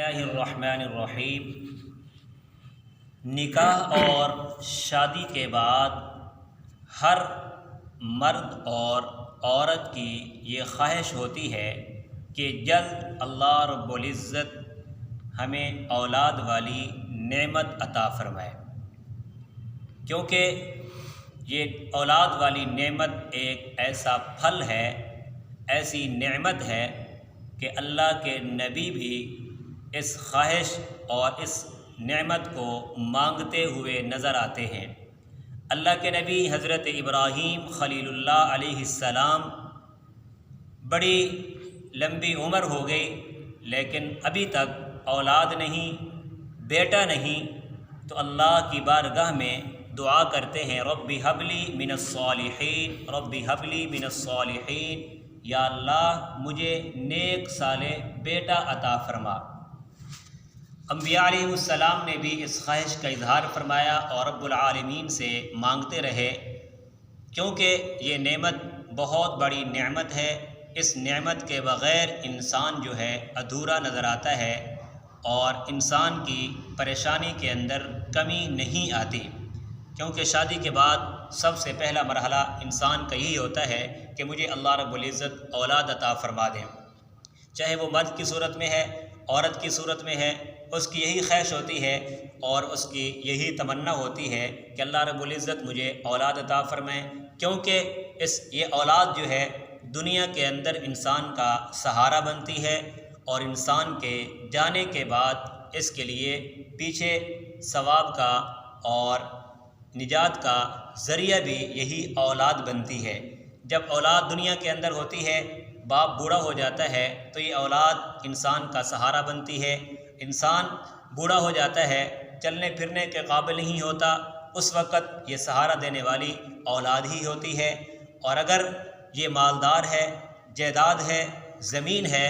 اللہ الرحمن الرحیم۔ نکاح اور شادی کے بعد ہر مرد اور عورت کی یہ خواہش ہوتی ہے کہ جلد اللہ رب العزت ہمیں اولاد والی نعمت عطا فرمائے، کیونکہ یہ اولاد والی نعمت ایک ایسا پھل ہے، ایسی نعمت ہے کہ اللہ کے نبی بھی اس خواہش اور اس نعمت کو مانگتے ہوئے نظر آتے ہیں۔ اللہ کے نبی حضرت ابراہیم خلیل اللہ علیہ السلام بڑی لمبی عمر ہو گئی لیکن ابھی تک اولاد نہیں، بیٹا نہیں، تو اللہ کی بارگاہ میں دعا کرتے ہیں، رب ہب لی من الصالحین، رب ہب لی من الصالحین، یا اللہ مجھے نیک صالح بیٹا عطا فرما۔ انبیاء علیہ السلام نے بھی اس خواہش کا اظہار فرمایا اور رب العالمین سے مانگتے رہے، کیونکہ یہ نعمت بہت بڑی نعمت ہے۔ اس نعمت کے بغیر انسان جو ہے ادھورا نظر آتا ہے اور انسان کی پریشانی کے اندر کمی نہیں آتی، کیونکہ شادی کے بعد سب سے پہلا مرحلہ انسان کا یہی ہوتا ہے کہ مجھے اللہ رب العزت اولاد عطا فرما دیں، چاہے وہ مرد کی صورت میں ہے، عورت کی صورت میں ہے، اس کی یہی خواہش ہوتی ہے اور اس کی یہی تمنا ہوتی ہے کہ اللہ رب العزت مجھے اولاد عطا فرمائے، کیونکہ یہ اولاد جو ہے دنیا کے اندر انسان کا سہارا بنتی ہے اور انسان کے جانے کے بعد اس کے لیے پیچھے ثواب کا اور نجات کا ذریعہ بھی یہی اولاد بنتی ہے۔ جب اولاد دنیا کے اندر ہوتی ہے، باپ بوڑھا ہو جاتا ہے تو یہ اولاد انسان کا سہارا بنتی ہے۔ انسان بوڑھا ہو جاتا ہے، چلنے پھرنے کے قابل نہیں ہوتا، اس وقت یہ سہارا دینے والی اولاد ہی ہوتی ہے، اور اگر یہ مالدار ہے، جائیداد ہے، زمین ہے،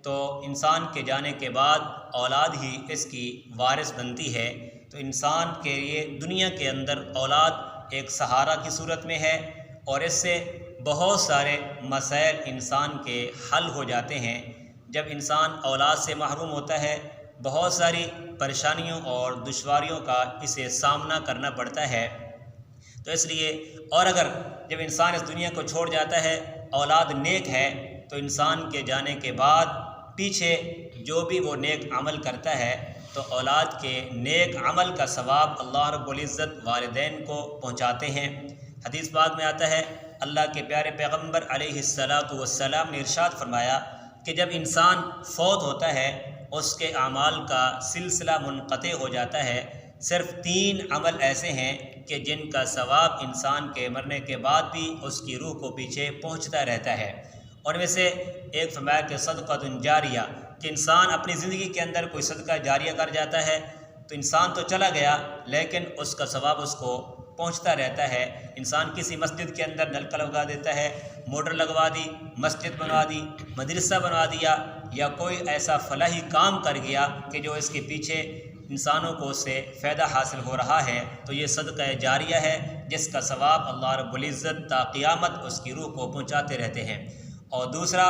تو انسان کے جانے کے بعد اولاد ہی اس کی وارث بنتی ہے۔ تو انسان کے لیے دنیا کے اندر اولاد ایک سہارا کی صورت میں ہے اور اس سے بہت سارے مسائل انسان کے حل ہو جاتے ہیں۔ جب انسان اولاد سے محروم ہوتا ہے، بہت ساری پریشانیوں اور دشواریوں کا اسے سامنا کرنا پڑتا ہے، تو اس لیے اور اگر جب انسان اس دنیا کو چھوڑ جاتا ہے، اولاد نیک ہے، تو انسان کے جانے کے بعد پیچھے جو بھی وہ نیک عمل کرتا ہے تو اولاد کے نیک عمل کا ثواب اللہ رب العزت والدین کو پہنچاتے ہیں۔ حدیث پاک میں آتا ہے، اللہ کے پیارے پیغمبر علیہ السلام نے ارشاد فرمایا کہ جب انسان فوت ہوتا ہے اس کے اعمال کا سلسلہ منقطع ہو جاتا ہے، صرف 3 عمل ایسے ہیں کہ جن کا ثواب انسان کے مرنے کے بعد بھی اس کی روح کو پیچھے پہنچتا رہتا ہے، اور میں سے ایک فرمایا کہ صدقۃ جاریہ، کہ انسان اپنی زندگی کے اندر کوئی صدقہ جاریہ کر جاتا ہے تو انسان تو چلا گیا لیکن اس کا ثواب اس کو پہنچتا رہتا ہے۔ انسان کسی مسجد کے اندر نلکا لگا دیتا ہے، موٹر لگوا دی، مسجد بنوا دی، مدرسہ بنوا دیا، یا کوئی ایسا فلاحی کام کر گیا کہ جو اس کے پیچھے انسانوں کو اس سے فائدہ حاصل ہو رہا ہے، تو یہ صدقہ جاریہ ہے جس کا ثواب اللہ رب العزت تا قیامت اس کی روح کو پہنچاتے رہتے ہیں۔ اور دوسرا،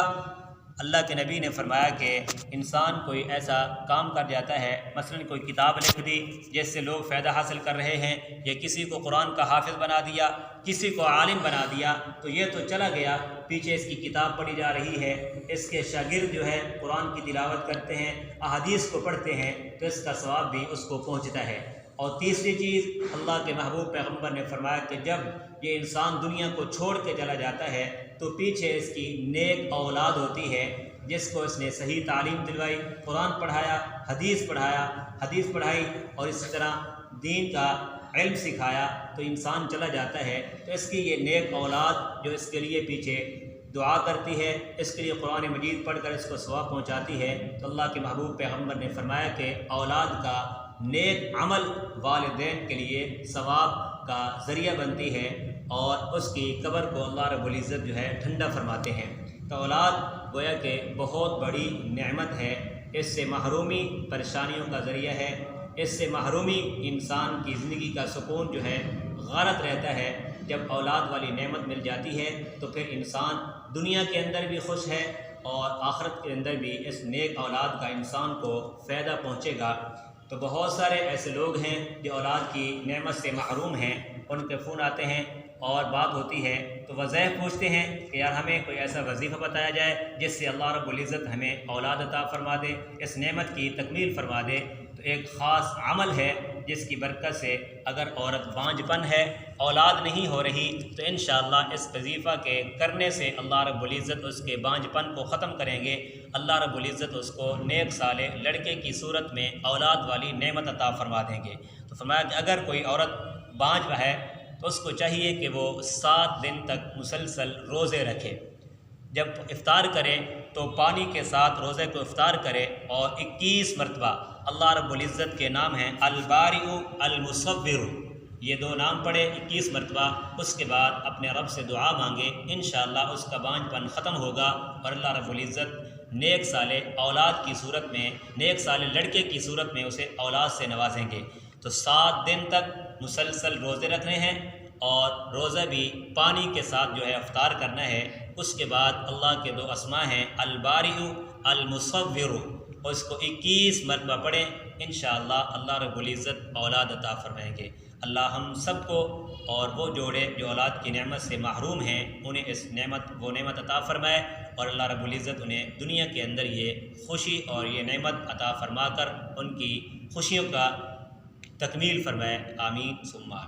اللہ کے نبی نے فرمایا کہ انسان کوئی ایسا کام کر جاتا ہے، مثلا کوئی کتاب لکھ دی جس سے لوگ فائدہ حاصل کر رہے ہیں، یا کسی کو قرآن کا حافظ بنا دیا، کسی کو عالم بنا دیا، تو یہ تو چلا گیا، پیچھے اس کی کتاب پڑھی جا رہی ہے، اس کے شاگرد جو ہے قرآن کی تلاوت کرتے ہیں، احادیث کو پڑھتے ہیں، تو اس کا ثواب بھی اس کو پہنچتا ہے۔ اور تیسری چیز، اللہ کے محبوب پیغمبر نے فرمایا کہ جب یہ انسان دنیا کو چھوڑ کے چلا جاتا ہے تو پیچھے اس کی نیک اولاد ہوتی ہے جس کو اس نے صحیح تعلیم دلوائی، قرآن پڑھایا، حدیث پڑھائی اور اسی طرح دین کا علم سکھایا، تو انسان چلا جاتا ہے تو اس کی یہ نیک اولاد جو اس کے لیے پیچھے دعا کرتی ہے، اس کے لیے قرآن مجید پڑھ کر اس کو ثواب پہنچاتی ہے، تو اللہ کے محبوب پیغمبر نے فرمایا کہ اولاد کا نیک عمل والدین کے لیے ثواب کا ذریعہ بنتی ہے اور اس کی قبر کو اللہ رب العزت جو ہے ٹھنڈا فرماتے ہیں۔ تو اولاد گویا کہ بہت بڑی نعمت ہے، اس سے محرومی پریشانیوں کا ذریعہ ہے، اس سے محرومی انسان کی زندگی کا سکون جو ہے غارت رہتا ہے۔ جب اولاد والی نعمت مل جاتی ہے تو پھر انسان دنیا کے اندر بھی خوش ہے اور آخرت کے اندر بھی اس نیک اولاد کا انسان کو فائدہ پہنچے گا۔ تو بہت سارے ایسے لوگ ہیں جو اولاد کی نعمت سے محروم ہیں، ان کے فون آتے ہیں اور بات ہوتی ہے تو وظائف پوچھتے ہیں کہ یار ہمیں کوئی ایسا وظیفہ بتایا جائے جس سے اللہ رب العزت ہمیں اولاد عطا فرما دے، اس نعمت کی تکمیل فرما دے۔ تو ایک خاص عمل ہے جس کی برکت سے اگر عورت بانجھ پن ہے، اولاد نہیں ہو رہی، تو انشاءاللہ اس وظیفہ کے کرنے سے اللہ رب العزت اس کے بانجھ پن کو ختم کریں گے۔ اللہ رب العزت اس کو نیک صالح لڑکے کی صورت میں اولاد والی نعمت عطا فرما دیں گے۔ تو فرمایا کہ اگر کوئی عورت بانجھ ہے تو اس کو چاہیے کہ وہ 7 دن تک مسلسل روزے رکھے، جب افطار کرے تو پانی کے ساتھ روزے کو افطار کرے، اور 21 مرتبہ اللہ رب العزت کے نام ہیں البارئ المصور، یہ 2 نام پڑھے 21 مرتبہ، اس کے بعد اپنے رب سے دعا مانگے، انشاءاللہ اس کا بانجھ پن ختم ہوگا، اور اللہ رب العزت نیک صالح اولاد کی صورت میں، نیک صالح لڑکے کی صورت میں اسے اولاد سے نوازیں گے۔ تو 7 دن تک مسلسل روزے رکھنے ہیں، اور روزہ بھی پانی کے ساتھ جو ہے افطار کرنا ہے۔ اس کے بعد اللہ کے 2 اسماء ہیں البارئ المصور، اور اس کو 21 مرتبہ پڑھیں، انشاءاللہ اللہ رب العزت اولاد عطا فرمائیں گے۔ اللہ ہم سب کو اور وہ جوڑے جو اولاد کی نعمت سے محروم ہیں انہیں اس نعمت عطا فرمائے، اور اللہ رب العزت انہیں دنیا کے اندر یہ خوشی اور یہ نعمت عطا فرما کر ان کی خوشیوں کا تکمیل فرمائے۔ آمین ثم آمین۔